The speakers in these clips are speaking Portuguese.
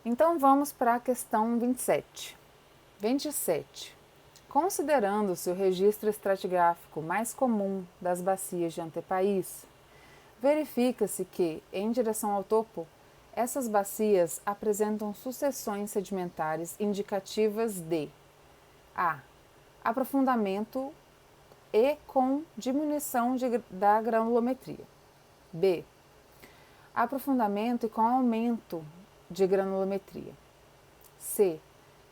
Então vamos para a questão 27. 27. Considerando-se o registro estratigráfico mais comum das bacias de antepaís, verifica-se que, em direção ao topo, essas bacias apresentam sucessões sedimentares indicativas de a. Aprofundamento e com diminuição da granulometria. B. Aprofundamento e com aumento de granulometria. C.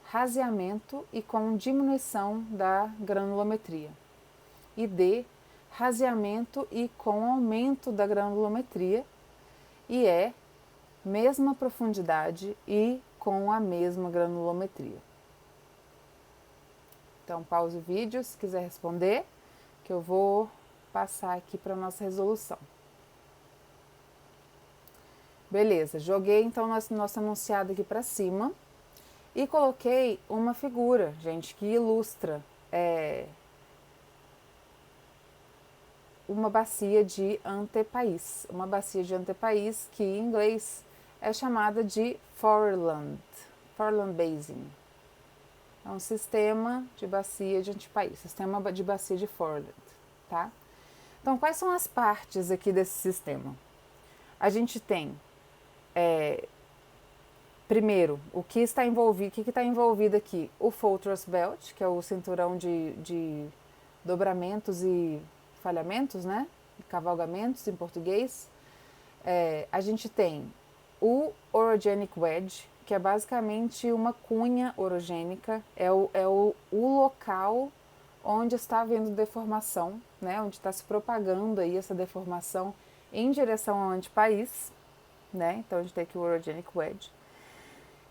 Raseamento e com diminuição da granulometria. E D. Raseamento e com aumento da granulometria. E E. Mesma profundidade e com a mesma granulometria. Então, pause o vídeo se quiser responder, que eu vou passar aqui para a nossa resolução. Beleza, joguei então nosso enunciado aqui para cima e coloquei uma figura, gente, que ilustra uma bacia de antepaís. Uma bacia de antepaís que em inglês é chamada de foreland basin. É um sistema de bacia de antepaís, sistema de bacia de foreland, tá? Então, quais são as partes aqui desse sistema? A gente tem, primeiro, o que está envolvido aqui? O Fault's Belt, que é o cinturão de dobramentos e falhamentos, né? Cavalgamentos em português. A gente tem o Orogenic Wedge, que é basicamente uma cunha orogênica, é o local onde está havendo deformação, né? Onde está se propagando aí essa deformação em direção ao antepaís, né? Então a gente tem aqui o Orogenic Wedge.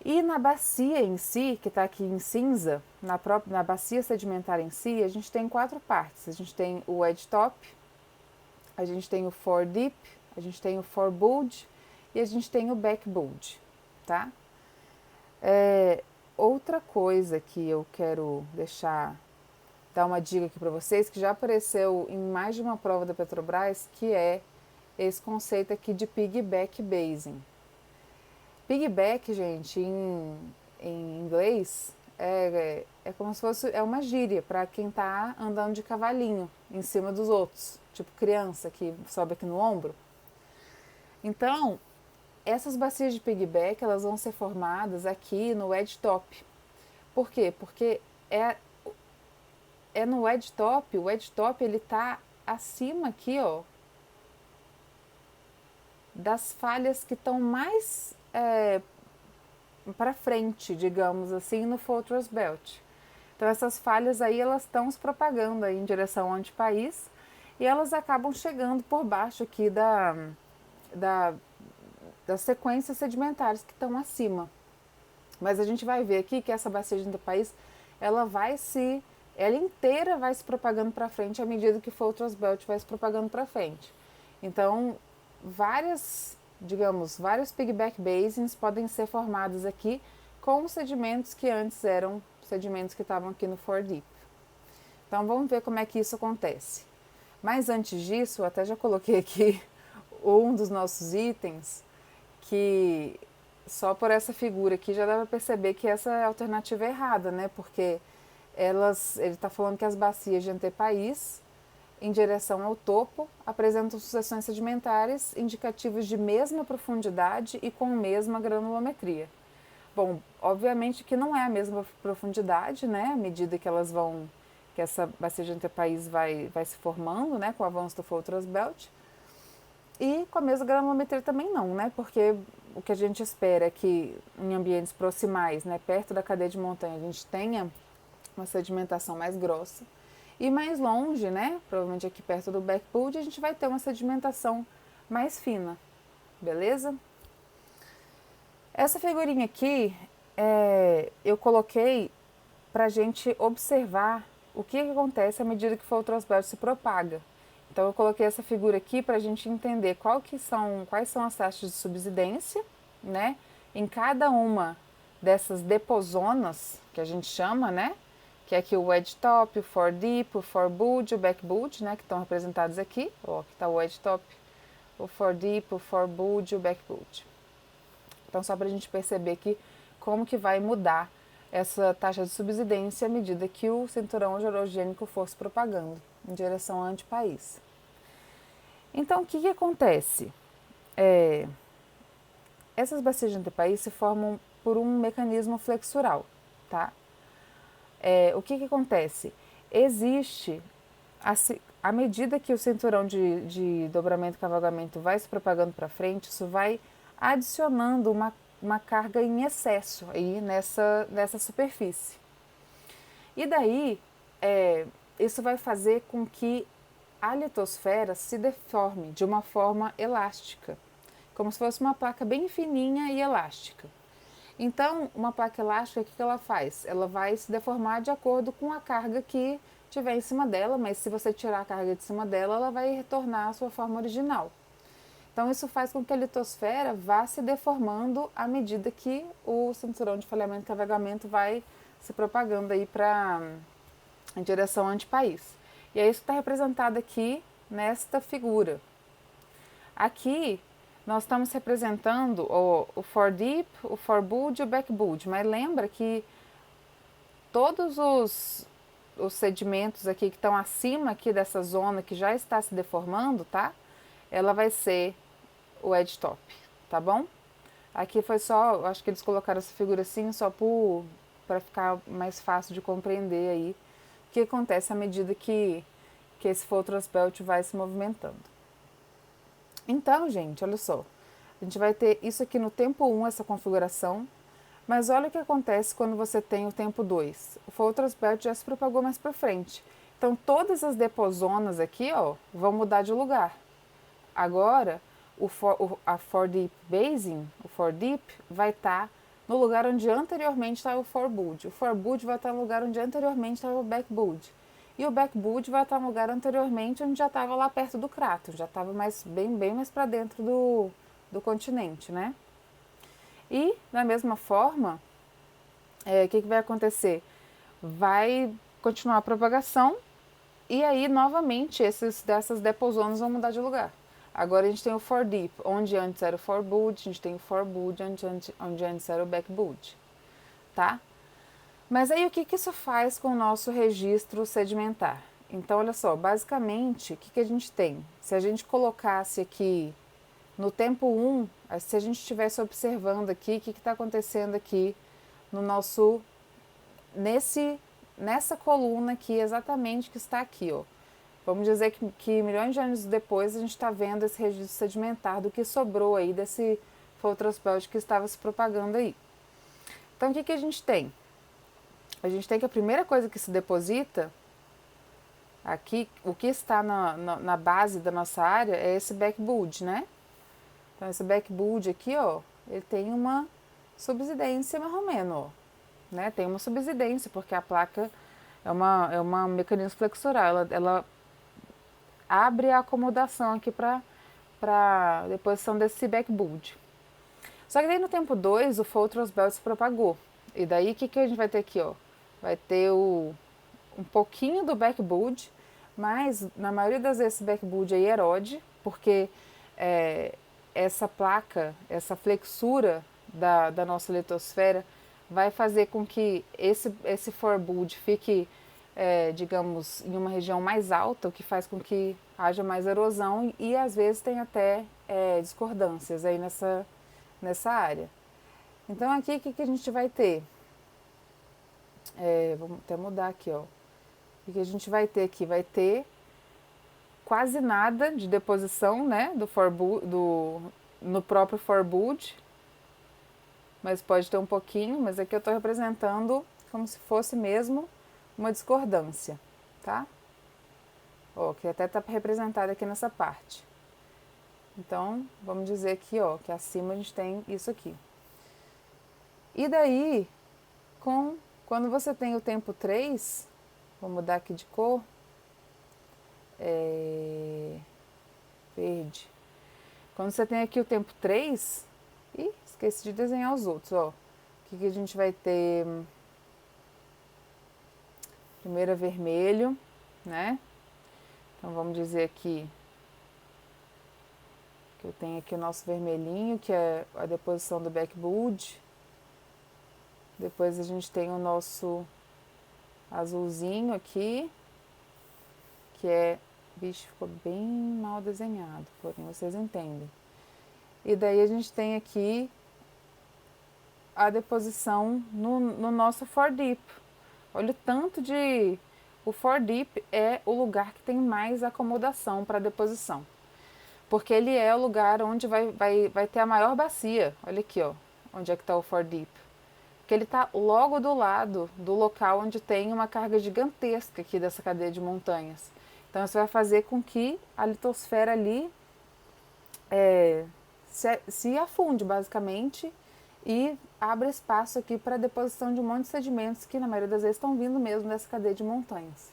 E na bacia em si, que está aqui em cinza, na bacia sedimentar em si, a gente tem 4 partes. A gente tem o Wedge Top, a gente tem o Fore Deep, a gente tem o Fore Bulge e a gente tem o Back Bulge, tá? Outra coisa que eu quero dar uma dica aqui para vocês, que já apareceu em mais de uma prova da Petrobras, que é esse conceito aqui de piggyback basing. Piggyback, gente, em inglês, é como se fosse uma gíria para quem está andando de cavalinho em cima dos outros, tipo criança que sobe aqui no ombro. Então, essas bacias de piggyback, elas vão ser formadas aqui no wedge top. Por quê? Porque no wedge top, o wedge top ele tá acima aqui, ó, das falhas que estão mais para frente, digamos assim, no Fault's Belt. Então essas falhas aí, elas estão se propagando aí em direção ao antepaís e elas acabam chegando por baixo aqui das sequências sedimentares que estão acima. Mas a gente vai ver aqui que essa bacia de antepaís, ela inteira vai se propagando para frente à medida que o Fault's Belt vai se propagando para frente. Então, vários piggyback basins podem ser formados aqui com sedimentos que antes eram sedimentos que estavam aqui no Fore Deep. Então, vamos ver como é que isso acontece. Mas antes disso, eu até já coloquei aqui um dos nossos itens, que só por essa figura aqui já dá para perceber que essa alternativa é errada, né? Porque ele está falando que as bacias de antepaís, em direção ao topo, apresentam sucessões sedimentares indicativas de mesma profundidade e com mesma granulometria. Bom, obviamente que não é a mesma profundidade, né? À medida que que essa bacia de antepaís vai se formando, né? Com o avanço do Fault's Belt. E com a mesma granulometria também não, né? Porque o que a gente espera é que em ambientes proximais, né, perto da cadeia de montanha, a gente tenha uma sedimentação mais grossa. E mais longe, né, provavelmente aqui perto do Back Bulge, a gente vai ter uma sedimentação mais fina, beleza? Essa figurinha aqui, eu coloquei para a gente observar o que acontece à medida que o Fault's Belt se propaga. Então eu coloquei essa figura aqui para a gente entender quais são as taxas de subsidência, né? Em cada uma dessas depozonas, que a gente chama, né? Que é aqui o wedge top, o fore deep, o fore bulge, o back bulge, né? Que estão representados aqui. Ó, aqui está o wedge top, o fore deep, o fore bulge, o back bulge. Então, só para a gente perceber que como que vai mudar essa taxa de subsidência à medida que o cinturão hidrogênico for se propagando em direção ao antipaís. Então, o que acontece? Essas bacias de antipaís se formam por um mecanismo flexural, tá? O que acontece? Existe, à medida que o cinturão de dobramento e cavalgamento vai se propagando para frente, isso vai adicionando uma carga em excesso aí nessa superfície. E daí, isso vai fazer com que a litosfera se deforme de uma forma elástica, como se fosse uma placa bem fininha e elástica. Então, uma placa elástica, o que ela faz? Ela vai se deformar de acordo com a carga que tiver em cima dela, mas se você tirar a carga de cima dela, ela vai retornar à sua forma original. Então, isso faz com que a litosfera vá se deformando à medida que o cinturão de falhamento e cavalgamento vai se propagando aí em direção ao antipaís. E é isso que está representado aqui nesta figura. Aqui nós estamos representando o foredeep, o forebode e o backbode, mas lembra que todos os sedimentos aqui que estão acima aqui dessa zona que já está se deformando, tá? Ela vai ser o edge top, tá bom? Aqui foi só, acho que eles colocaram essa figura assim só para ficar mais fácil de compreender aí o que acontece à medida que esse Fortress Belt vai se movimentando. Então, gente, olha só, a gente vai ter isso aqui no tempo 1, essa configuração, mas olha o que acontece quando você tem o tempo 2. O Fortress Belt já se propagou mais para frente. Então, todas as depozonas aqui, ó, vão mudar de lugar. Agora, a foredeep basin, o foredeep, vai estar no lugar onde anteriormente estava o forebode. O forebode vai estar no lugar onde anteriormente estava o backbode. E o backbode vai estar no lugar anteriormente onde já estava lá perto do crato, já estava bem mais para dentro do continente, né? E, da mesma forma, o que vai acontecer? Vai continuar a propagação e aí, novamente, dessas depozonas vão mudar de lugar. Agora a gente tem o foredeep, onde antes era o forebode, a gente tem o forebode, onde antes era o backbode, tá? Mas aí o que isso faz com o nosso registro sedimentar? Então, olha só, basicamente, o que a gente tem? Se a gente colocasse aqui no tempo 1, se a gente estivesse observando aqui, o que está acontecendo aqui no nosso, nessa coluna aqui, exatamente que está aqui, ó. Vamos dizer que milhões de anos depois a gente está vendo esse registro sedimentar do que sobrou aí desse Fortress Belt que estava se propagando aí. Então, o que a gente tem? A gente tem que a primeira coisa que se deposita aqui, o que está na base da nossa área é esse backbode, né? Então, esse backbode aqui, ó, ele tem uma subsidência mais ou menos, ó, né? Tem uma subsidência, porque a placa é uma mecanismo flexural, ela abre a acomodação aqui para deposição desse backbode. Só que daí no tempo 2, o Fortress Belt se propagou. E daí o que a gente vai ter aqui, ó? Vai ter um pouquinho do backbode, mas na maioria das vezes esse backbode aí erode, porque essa placa, essa flexura da nossa litosfera vai fazer com que esse forebode fique, digamos, em uma região mais alta, o que faz com que haja mais erosão e às vezes tem até discordâncias aí nessa área. Então aqui o que a gente vai ter? Vamos até mudar aqui, ó. O que a gente vai ter aqui? Vai ter quase nada de deposição, né, no próprio forebode, mas pode ter um pouquinho, mas aqui eu estou representando como se fosse mesmo uma discordância, tá? Ó, que até está representado aqui nessa parte. Então, vamos dizer aqui, ó, que acima a gente tem isso aqui. E daí, quando você tem o tempo 3, vou mudar aqui de cor, verde. Quando você tem aqui o tempo 3, esqueci de desenhar os outros, ó. O que a gente vai ter? Primeiro é vermelho, né? Então vamos dizer aqui Eu tenho aqui o nosso vermelhinho, que é a deposição do backbud. Depois a gente tem o nosso azulzinho aqui, que é... Bicho, ficou bem mal desenhado, porém vocês entendem. E daí a gente tem aqui a deposição no nosso for deep. Olha o tanto de... O for deep é o lugar que tem mais acomodação para deposição. Porque ele é o lugar onde vai ter a maior bacia. Olha aqui, ó, onde é que está o for deep. Porque ele está logo do lado do local onde tem uma carga gigantesca aqui dessa cadeia de montanhas. Então, isso vai fazer com que a litosfera ali se afunde, basicamente, e abra espaço aqui para a deposição de um monte de sedimentos que, na maioria das vezes, estão vindo mesmo dessa cadeia de montanhas.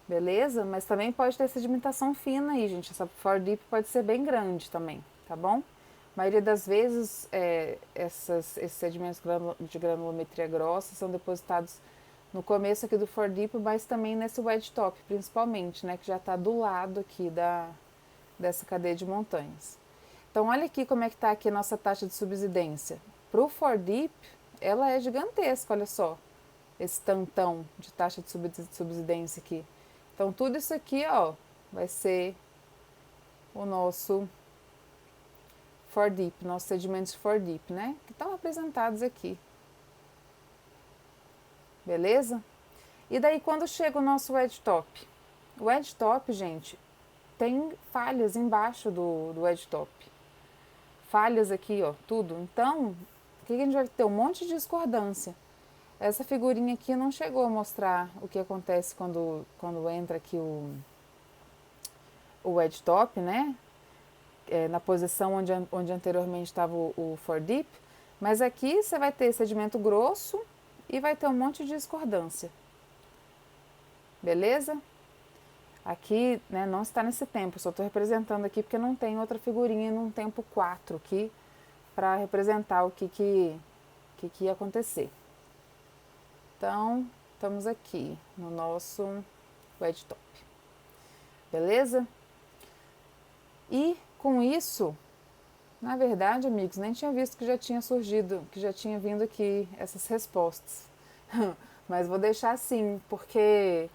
Beleza? Mas também pode ter sedimentação fina aí, gente. Essa for deep pode ser bem grande também, tá bom? A maioria das vezes, esses sedimentos de granulometria grossa são depositados no começo aqui do for deep, mas também nesse wedge top, principalmente, né? Que já está do lado aqui dessa cadeia de montanhas. Então, olha aqui como é que está aqui a nossa taxa de subsidência. Para o for deep, ela é gigantesca, olha só. Esse tantão de taxa de subsidência aqui. Então, tudo isso aqui, ó, vai ser o nosso for deep, nossos sedimentos for deep, né? Que estão apresentados aqui. Beleza? E daí, quando chega o nosso wedge top? O wedge top, gente, tem falhas embaixo do wedge top. Falhas aqui, ó, tudo. Então, o que a gente vai ter? Um monte de discordância. Essa figurinha aqui não chegou a mostrar o que acontece quando entra aqui o wedge top, né? Na posição onde anteriormente estava o for deep. Mas aqui você vai ter sedimento grosso e vai ter um monte de discordância. Beleza? Aqui, né, não está nesse tempo, só estou representando aqui porque não tem outra figurinha num tempo 4 aqui para representar o que ia acontecer. Então, estamos aqui no nosso wedge top. Beleza? E com isso, na verdade, amigos, nem tinha visto que já tinha surgido, que já tinha vindo aqui essas respostas. Mas vou deixar assim, porque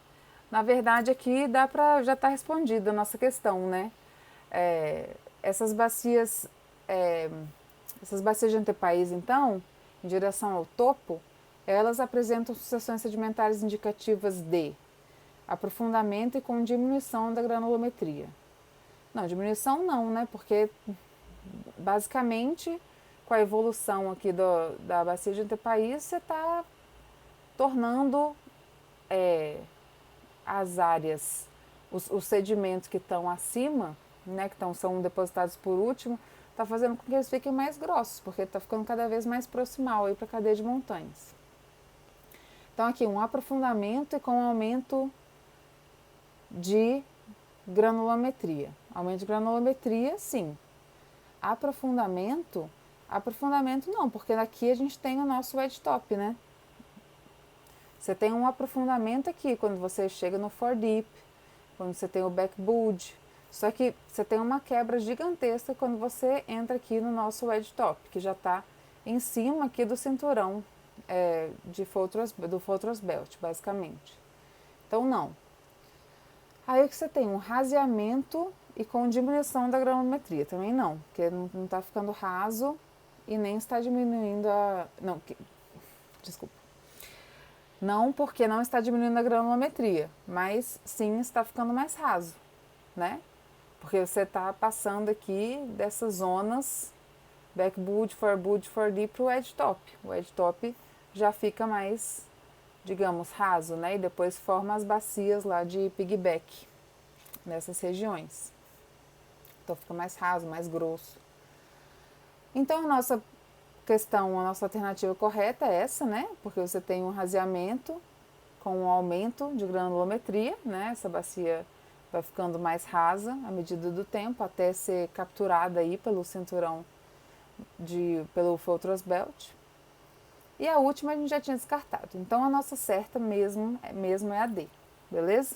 na verdade aqui já está respondida a nossa questão, né? Essas bacias de antepaís, então, em direção ao topo, elas apresentam sucessões sedimentares indicativas de aprofundamento e com diminuição da granulometria. Não, diminuição não, né? Porque basicamente com a evolução aqui da bacia de antepaís, você está tornando as áreas, os sedimentos que estão acima, né, que são depositados por último, está fazendo com que eles fiquem mais grossos, porque está ficando cada vez mais proximal aí para a cadeia de montanhas. Então aqui um aprofundamento e com um aumento de granulometria. Aumento de granulometria, sim. Aprofundamento não, porque aqui a gente tem o nosso wedge top, né? Você tem um aprofundamento aqui quando você chega no for deep, quando você tem o backbud. Só que você tem uma quebra gigantesca quando você entra aqui no nosso wedge top, que já está em cima aqui do cinturão do Fortress Belt, basicamente. Então, não. Aí que você tem um raseamento e com diminuição da granulometria. Também não, porque não está ficando raso e nem está diminuindo a... Desculpa. Não porque não está diminuindo a granulometria, mas sim está ficando mais raso, né? Porque você está passando aqui dessas zonas backbud, forebud, for deep para o edge top. O edge top já fica mais, digamos, raso, né? E depois forma as bacias lá de piggyback nessas regiões. Então fica mais raso, mais grosso. Então a nossa alternativa correta é essa, né? Porque você tem um raseamento com um aumento de granulometria, né? Essa bacia vai ficando mais rasa à medida do tempo, até ser capturada aí pelo cinturão, pelo Fortress Belt. E a última a gente já tinha descartado. Então a nossa certa mesmo é a D, beleza?